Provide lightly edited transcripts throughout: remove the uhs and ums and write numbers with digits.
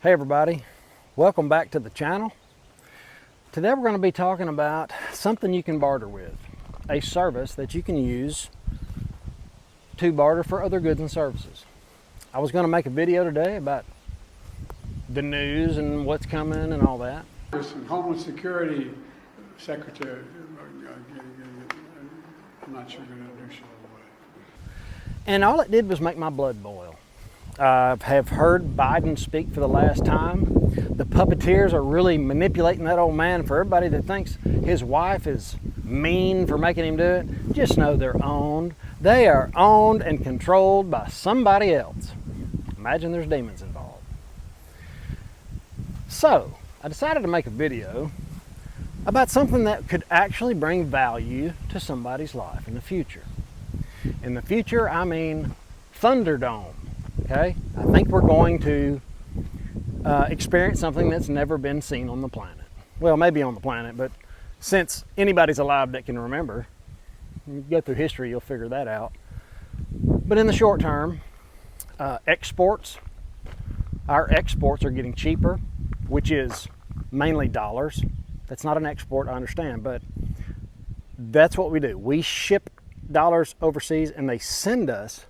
Hey everybody, welcome back to the channel. Today we're going to be talking about something you can barter with, a service that you can use to barter for other goods and services. I was going to make a video today about the news and what's coming and all that. Homeland Security Secretary, I'm not sure going to do so. And all it did was make my blood boil. I have heard Biden speak for the last time. The puppeteers are really manipulating that old man. For everybody that thinks his wife is mean for making him do it, just know they're owned. They are owned and controlled by somebody else. Imagine there's demons involved. So, I decided to make a video about something that could actually bring value to somebody's life in the future. In the future, I mean Thunderdome. Okay, I think we're going to experience something that's never been seen on the planet. Well, maybe on the planet, but since anybody's alive that can remember, you go through history, you'll figure that out. But in the short term, our exports are getting cheaper, which is mainly dollars. That's not an export, I understand, but that's what we do. We ship dollars overseas and they send us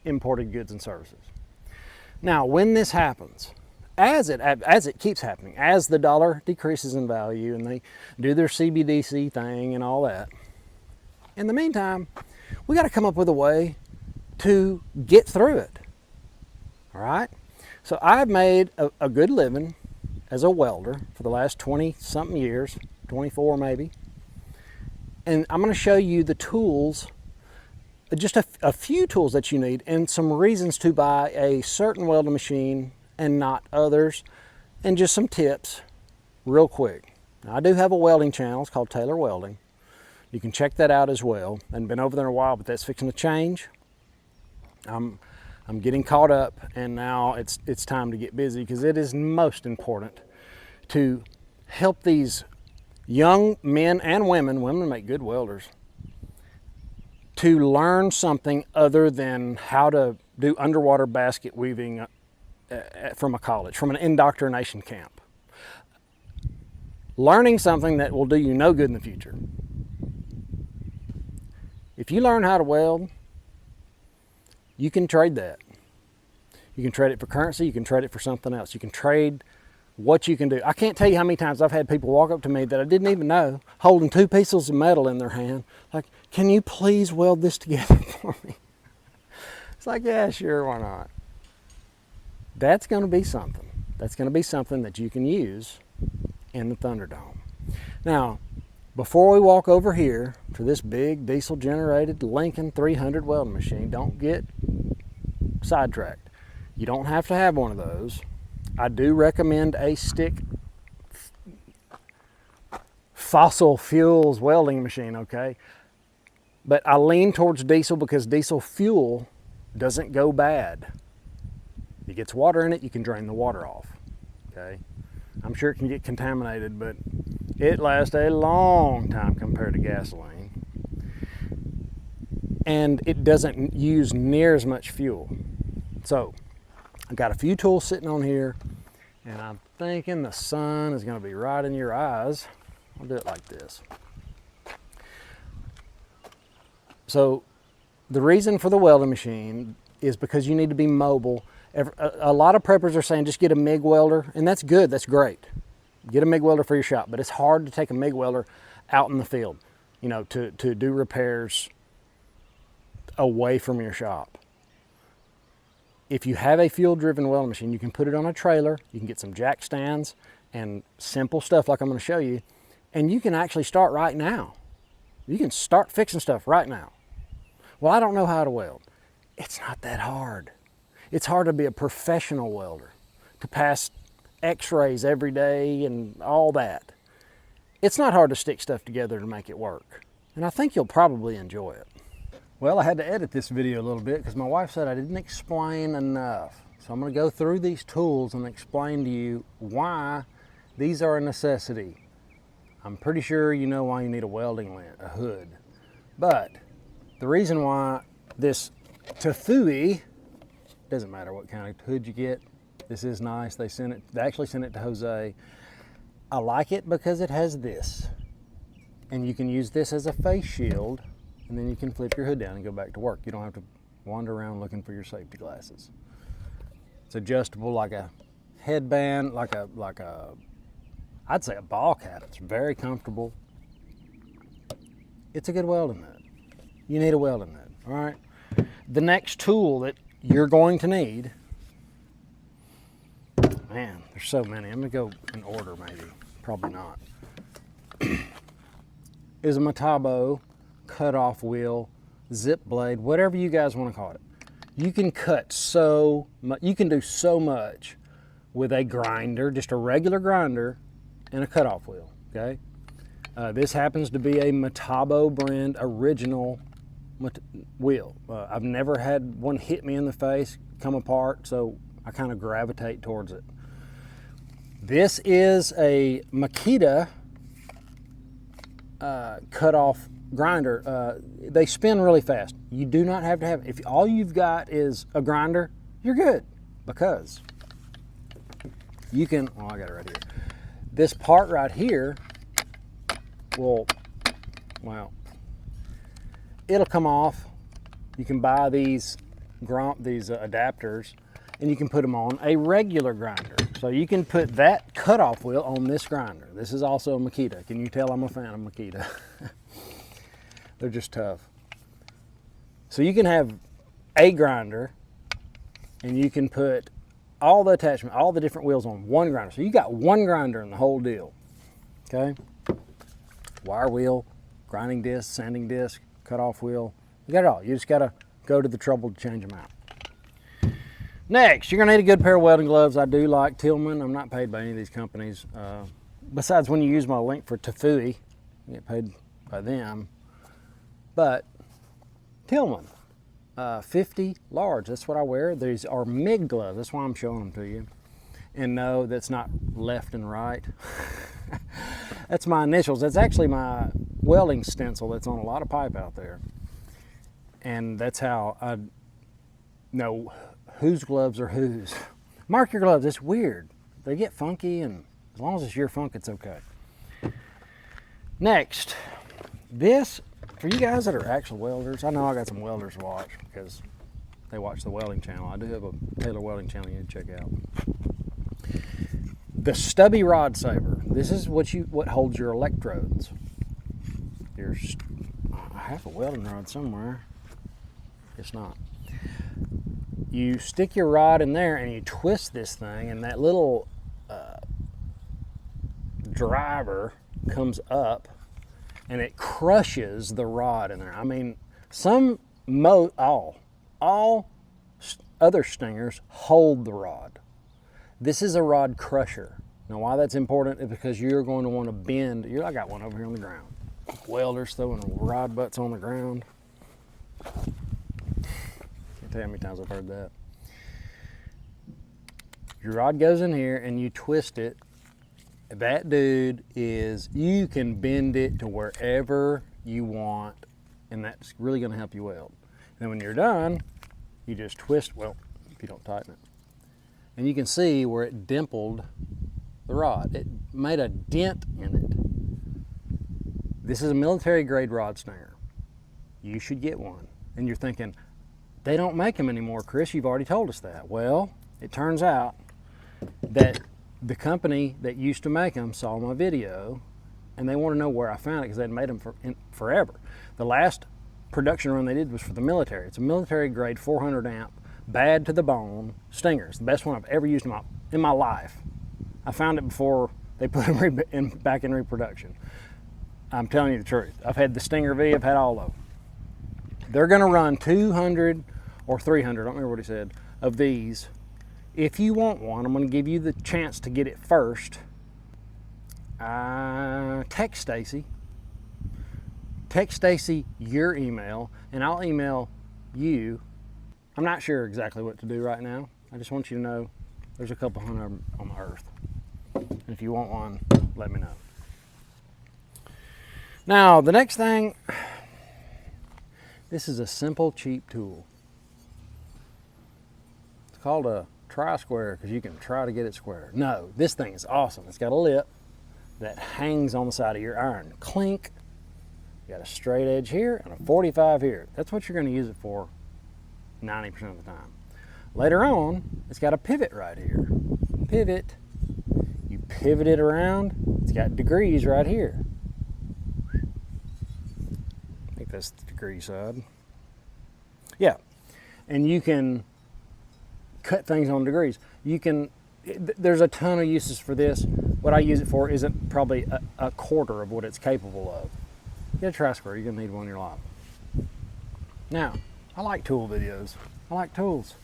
imported goods and services. Now, when this happens, as it keeps happening, as the dollar decreases in value and they do their CBDC thing and all that, in the meantime, we got to come up with a way to get through it. All right? So I've made a good living as a welder for the last 20-something years, 24 maybe. And I'm going to show you the tools, just a few tools that you need and some reasons to buy a certain welding machine and not others, and just some tips real quick. Now, I do have a welding channel. It's called Taylor Welding. You can check that out as well. I haven't been over there in a while, but that's fixing to change. I'm getting caught up, and now it's time to get busy because it is most important to help these young men and women make good welders, to learn something other than how to do underwater basket weaving from a college, from an indoctrination camp. Learning something that will do you no good in the future. If you learn how to weld, you can trade that. You can trade it for currency, you can trade it for something else. You can trade what you can do. I can't tell you how many times I've had people walk up to me that I didn't even know, holding two pieces of metal in their hand, like, can you please weld this together for me? It's like, yeah, sure, why not? That's going to be something. That's going to be something that you can use in the Thunderdome. Now, before we walk over here to this big diesel-generated Lincoln 300 welding machine, don't get sidetracked. You don't have to have one of those. I do recommend a stick fossil fuels welding machine, okay? But I lean towards diesel because diesel fuel doesn't go bad. It gets water in it, you can drain the water off, okay? I'm sure it can get contaminated, but it lasts a long time compared to gasoline. And it doesn't use near as much fuel. So, I've got a few tools sitting on here, and I'm thinking the sun is going to be right in your eyes. I'll do it like this. So, the reason for the welding machine is because you need to be mobile. A lot of preppers are saying just get a MIG welder, and that's good, that's great. Get a MIG welder for your shop, but it's hard to take a MIG welder out in the field, you know, to do repairs away from your shop. If you have a fuel-driven welding machine, you can put it on a trailer, you can get some jack stands and simple stuff like I'm going to show you, and you can actually start right now. You can start fixing stuff right now. Well, I don't know how to weld. It's not that hard. It's hard to be a professional welder, to pass x-rays every day and all that. It's not hard to stick stuff together to make it work, and I think you'll probably enjoy it. Well, I had to edit this video a little bit because my wife said I didn't explain enough. So I'm going to go through these tools and explain to you why these are a necessity. I'm pretty sure you know why you need a welding lint, a hood. But the reason why this Tafui, doesn't matter what kind of hood you get, This is nice. They actually sent it to Jose. I like it because it has this. And you can use this as a face shield, and then you can flip your hood down and go back to work. You don't have to wander around looking for your safety glasses. It's adjustable like a headband, like a I'd say a ball cap. It's very comfortable. It's a good welding nut. You need a welding nut, all right? The next tool that you're going to need, man, there's so many. I'm gonna go in order maybe, probably not, is a Metabo cut-off wheel, zip blade, whatever you guys wanna call it. You can cut so much, you can do so much with a grinder, just a regular grinder and a cut-off wheel, okay? This happens to be a Metabo brand original wheel. I've never had one hit me in the face, come apart, so I kind of gravitate towards it. This is a Makita cut-off grinder. They spin really fast. You do not have to have, if all you've got is a grinder, you're good, because you can, oh, I got it right here. This part right here will, well, it'll come off. You can buy these adapters, and you can put them on a regular grinder. So you can put that cutoff wheel on this grinder. This is also a Makita. Can you tell I'm a fan of Makita? They're just tough. So you can have a grinder, and you can put all the attachment, all the different wheels on one grinder. So you got one grinder in the whole deal, okay? Wire wheel, grinding disc, sanding disc, cut-off wheel. You got it all. You just got to go to the trouble to change them out. Next, you're going to need a good pair of welding gloves. I do like Tillman. I'm not paid by any of these companies. Besides, when you use my link for Tafui, you get paid by them. But Tillman, 50 large, that's what I wear. These are MIG gloves. That's why I'm showing them to you. And no, that's not left and right. That's my initials. That's actually my welding stencil that's on a lot of pipe out there. And that's how I know whose gloves are whose. Mark your gloves. It's weird. They get funky, and as long as it's your funk, it's okay. Next, this, for you guys that are actual welders, I know I got some welders to watch because they watch the welding channel. I do have a Taylor Welding channel you need to check out. The stubby rod saver. This is what holds your electrodes. I have a welding rod somewhere. It's not. You stick your rod in there and you twist this thing, and that little driver comes up and it crushes the rod in there. I mean, all other stingers hold the rod. This is a rod crusher. Now, why that's important is because you're going to want to bend. I got one over here on the ground. Welders throwing rod butts on the ground. Can't tell you how many times I've heard that. Your rod goes in here and you twist it. That dude you can bend it to wherever you want, and that's really going to help you weld. And then when you're done, you just twist, well, if you don't tighten it. And you can see where it dimpled the rod. It made a dent in it. This is a military grade rod stinger. You should get one. And you're thinking, they don't make them anymore, Chris, you've already told us that. Well, it turns out that the company that used to make them saw my video, and they want to know where I found it because they'd made them forever. The last production run they did was for the military. It's a military grade 400 amp, bad to the bone stinger. It's the best one I've ever used in my life. I found it before they put them back in reproduction. I'm telling you the truth. I've had the Stinger V, I've had all of them. They're going to run 200 or 300, I don't remember what he said, of these. If you want one, I'm going to give you the chance to get it first. Text Stacey. Text Stacey your email, and I'll email you. I'm not sure exactly what to do right now. I just want you to know there's a couple hundred of them on the earth. And if you want one, let me know. Now, the next thing, this is a simple, cheap tool. It's called a tri-square because you can try to get it square. No, this thing is awesome. It's got a lip that hangs on the side of your iron. Clink. You got a straight edge here and a 45 here. That's what you're going to use it for 90% of the time. Later on, it's got a pivot right here. Pivot. You pivot it around. It's got degrees right here. I think that's the degree side. Yeah. And you can cut things on degrees. You can, there's a ton of uses for this. What I use it for isn't probably a quarter of what it's capable of. Get a tri-square, you're gonna need one in your life. Now, I like tool videos. I like tools.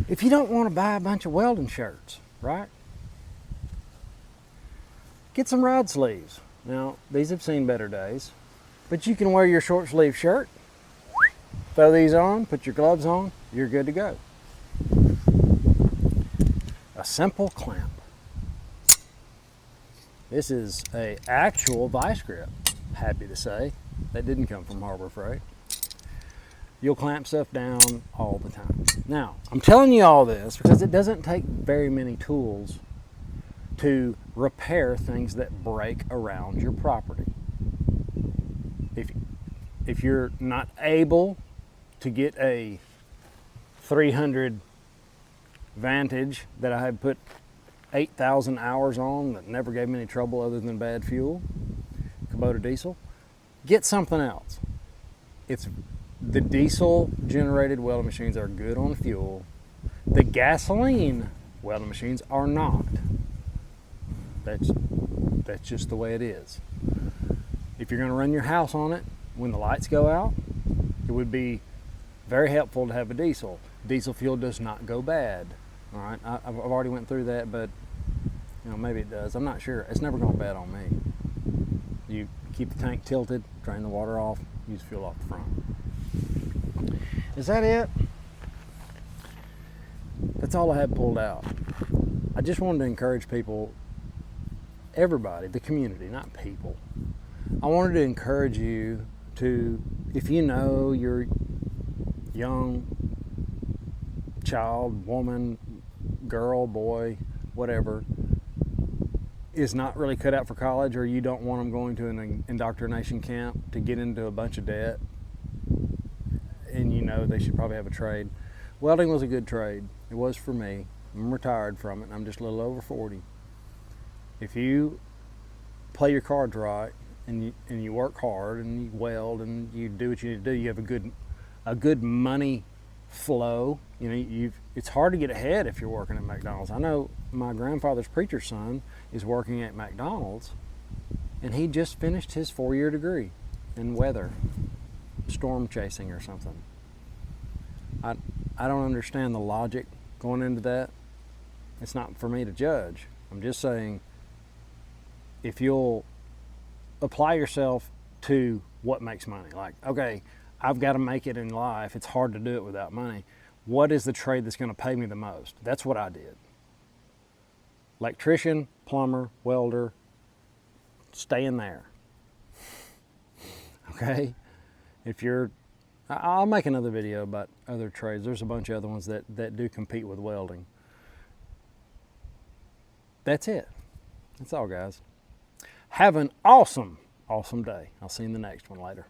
If you don't want to buy a bunch of welding shirts, right? Get some rod sleeves. Now, these have seen better days, but you can wear your short sleeve shirt, throw these on, put your gloves on, you're good to go. A simple clamp. This is a actual vice grip, happy to say. That didn't come from Harbor Freight. You'll clamp stuff down all the time. Now, I'm telling you all this because it doesn't take very many tools to repair things that break around your property. If you're not able to get a 300 Vantage that I had put 8,000 hours on that never gave me any trouble other than bad fuel, Kubota diesel, get something else. The diesel generated welding machines are good on fuel. The gasoline welding machines are not. That's just the way it is. If you're going to run your house on it when the lights go out, it would be very helpful to have a diesel. Diesel fuel does not go bad. All right, I've already went through that, but you know, maybe it does. I'm not sure. It's never gone bad on me. You keep the tank tilted, drain the water off, use fuel off the front. Is that it? That's all I had pulled out. I just wanted to encourage people, everybody, the community, not people. I wanted to encourage you to, if you know you're young, child, woman, girl, boy, whatever, is not really cut out for college, or you don't want them going to an indoctrination camp to get into a bunch of debt, and you know they should probably have a trade. Welding was a good trade. It was for me. I'm retired from it, and I'm just a little over 40. If you play your cards right, and you work hard, and you weld, and you do what you need to do, you have a good money flow. You know, it's hard to get ahead if you're working at McDonald's. I know my grandfather's preacher's son is working at McDonald's, and he just finished his 4-year degree in weather, storm chasing or something. I don't understand the logic going into that. It's not for me to judge. I'm just saying, if you'll apply yourself to what makes money, like, okay, I've got to make it in life. It's hard to do it without money. What is the trade that's going to pay me the most? That's what I did. Electrician, plumber, welder, stay in there. Okay? I'll make another video about other trades. There's a bunch of other ones that do compete with welding. That's it. That's all, guys. Have an awesome, awesome day. I'll see you in the next one later.